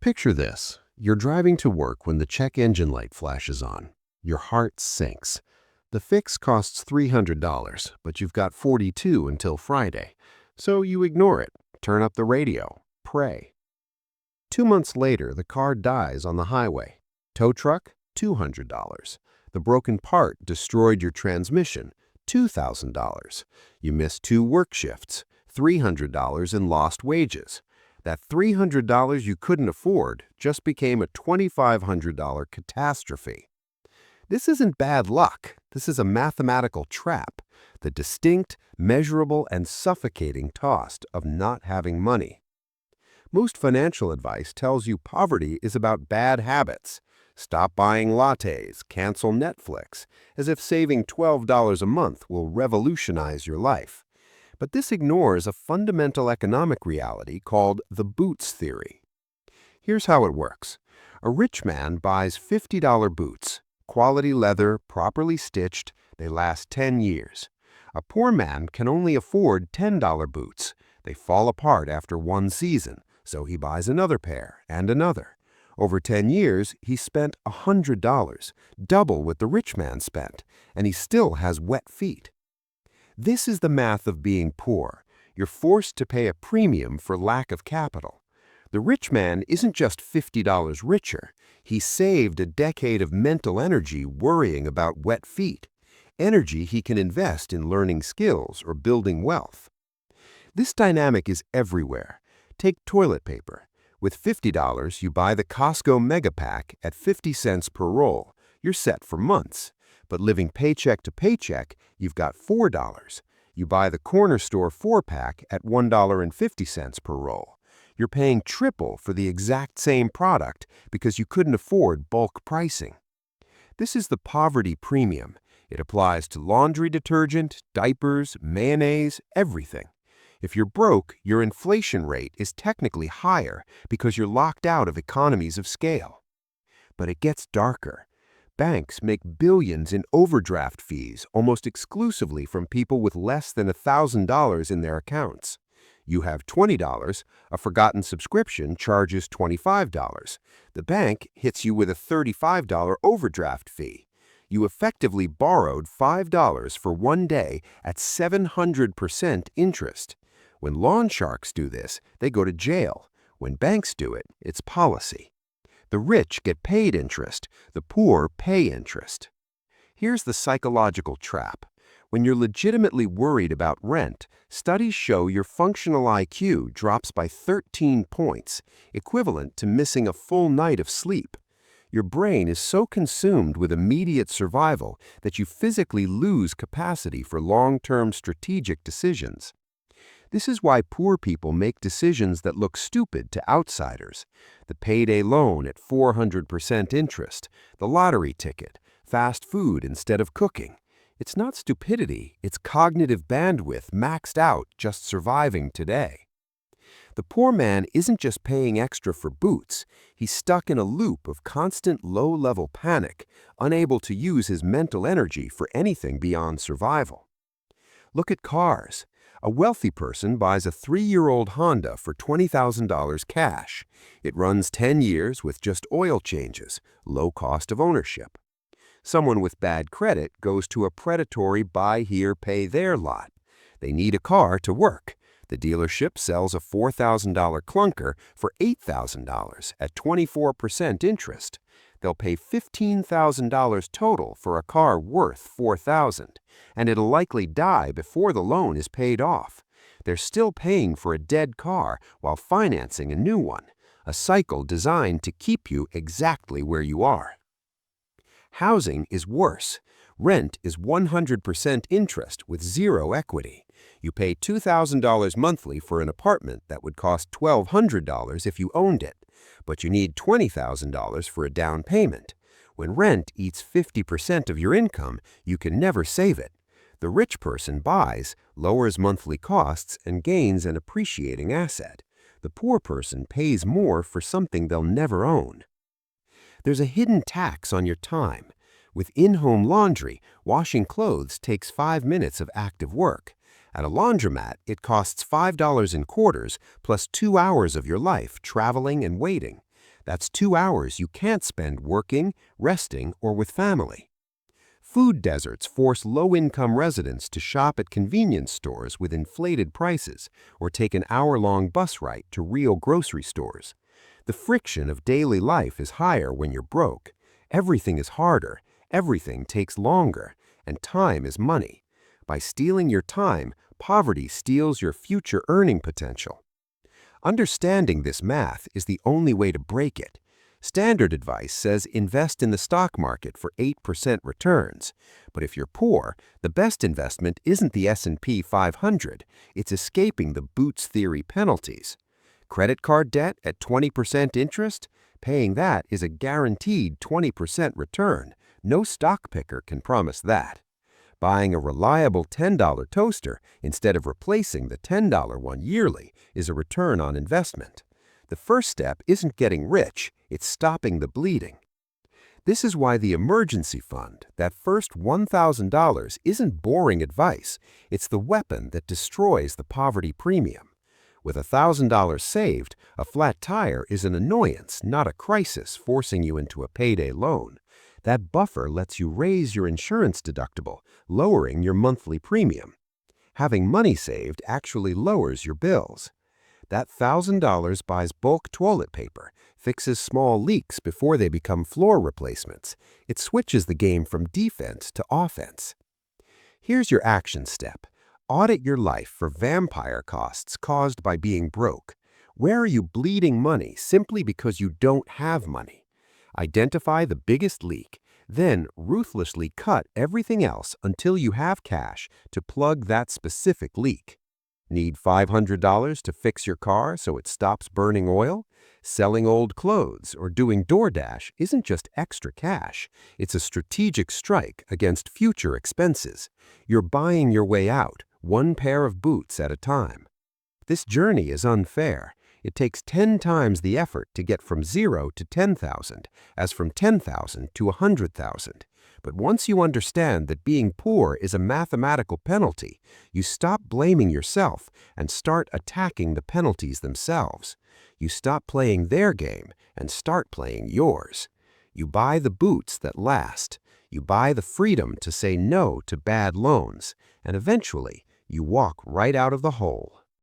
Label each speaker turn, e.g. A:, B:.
A: Picture this. You're driving to work when the check engine light flashes on. Your heart sinks. The fix costs $300, but you've got 42 until Friday. So you ignore it, turn up the radio, pray. 2 months later, the car dies on the highway. Tow truck, $200. The broken part destroyed your transmission, $2,000. You missed 2 work shifts, $300 in lost wages. That $300 you couldn't afford just became a $2,500 catastrophe. This isn't bad luck. This is a mathematical trap, the distinct, measurable, and suffocating cost of not having money. Most financial advice tells you poverty is about bad habits. Stop buying lattes, cancel Netflix, as if saving $12 a month will revolutionize your life. But this ignores a fundamental economic reality called the boots theory. Here's how it works. A rich man buys $50 boots, quality leather, properly stitched, they last 10 years. A poor man can only afford $10 boots. They fall apart after 1 season, so he buys another pair and another. Over 10 years, he spent $100, double what the rich man spent, and he still has wet feet. This is the math of being poor. You're forced to pay a premium for lack of capital. The rich man isn't just $50 richer. He saved a decade of mental energy worrying about wet feet, energy he can invest in learning skills or building wealth. This dynamic is everywhere. Take toilet paper. With $50, you buy the Costco Mega Pack at 50 cents per roll. You're set for months. But living paycheck to paycheck, you've got $4. You buy the corner store 4-pack at $1.50 per roll. You're paying triple for the exact same product because you couldn't afford bulk pricing. This is the poverty premium. It applies to laundry detergent, diapers, mayonnaise, everything. If you're broke, your inflation rate is technically higher because you're locked out of economies of scale. But it gets darker. Banks make billions in overdraft fees almost exclusively from people with less than $1,000 in their accounts. You have $20, a forgotten subscription charges $25. The bank hits you with a $35 overdraft fee. You effectively borrowed $5 for 1 day at 700% interest. When loan sharks do this, they go to jail. When banks do it, it's policy. The rich get paid interest, the poor pay interest. Here's the psychological trap. When you're legitimately worried about rent, studies show your functional IQ drops by 13 points, equivalent to missing a full night of sleep. Your brain is so consumed with immediate survival that you physically lose capacity for long-term strategic decisions. This is why poor people make decisions that look stupid to outsiders. The payday loan at 400% interest, the lottery ticket, fast food instead of cooking. It's not stupidity, it's cognitive bandwidth maxed out just surviving today. The poor man isn't just paying extra for boots. He's stuck in a loop of constant low-level panic, unable to use his mental energy for anything beyond survival. Look at cars. A wealthy person buys a 3-year-old Honda for $20,000 cash. It runs 10 years with just oil changes, low cost of ownership. Someone with bad credit goes to a predatory buy here, pay there lot. They need a car to work. The dealership sells a $4,000 clunker for $8,000 at 24% interest. They'll pay $15,000 total for a car worth $4,000, and it'll likely die before the loan is paid off. They're still paying for a dead car while financing a new one, a cycle designed to keep you exactly where you are. Housing is worse. Rent is 100% interest with zero equity. You pay $2,000 monthly for an apartment that would cost $1,200 if you owned it, but you need $20,000 for a down payment. When rent eats 50% of your income, you can never save it. The rich person buys, lowers monthly costs, and gains an appreciating asset. The poor person pays more for something they'll never own. There's a hidden tax on your time. With in-home laundry, washing clothes takes 5 minutes of active work. At a laundromat, it costs $5 in quarters plus 2 hours of your life traveling and waiting. That's 2 hours you can't spend working, resting, or with family. Food deserts force low-income residents to shop at convenience stores with inflated prices or take an hour-long bus ride to real grocery stores. The friction of daily life is higher when you're broke. Everything is harder, everything takes longer, and time is money. By stealing your time, poverty steals your future earning potential. Understanding this math is the only way to break it. Standard advice says invest in the stock market for 8% returns. But if you're poor, the best investment isn't the S&P 500, it's escaping the Boots Theory penalties. Credit card debt at 20% interest? Paying that is a guaranteed 20% return. No stock picker can promise that. Buying a reliable $10 toaster instead of replacing the $10 one yearly is a return on investment. The first step isn't getting rich, it's stopping the bleeding. This is why the emergency fund, that first $1,000, isn't boring advice. It's the weapon that destroys the poverty premium. With $1,000 saved, a flat tire is an annoyance, not a crisis forcing you into a payday loan. That buffer lets you raise your insurance deductible, lowering your monthly premium. Having money saved actually lowers your bills. That $1,000 buys bulk toilet paper, fixes small leaks before they become floor replacements. It switches the game from defense to offense. Here's your action step. Audit your life for vampire costs caused by being broke. Where are you bleeding money simply because you don't have money? Identify the biggest leak, then ruthlessly cut everything else until you have cash to plug that specific leak. Need $500 to fix your car so it stops burning oil? Selling old clothes or doing DoorDash isn't just extra cash. It's a strategic strike against future expenses. You're buying your way out, one pair of boots at a time. This journey is unfair. It takes 10 times the effort to get from 0 to 10,000 as from 10,000 to 100,000. But once you understand that being poor is a mathematical penalty, you stop blaming yourself and start attacking the penalties themselves. You stop playing their game and start playing yours. You buy the boots that last. You buy the freedom to say no to bad loans. And eventually, you walk right out of the hole.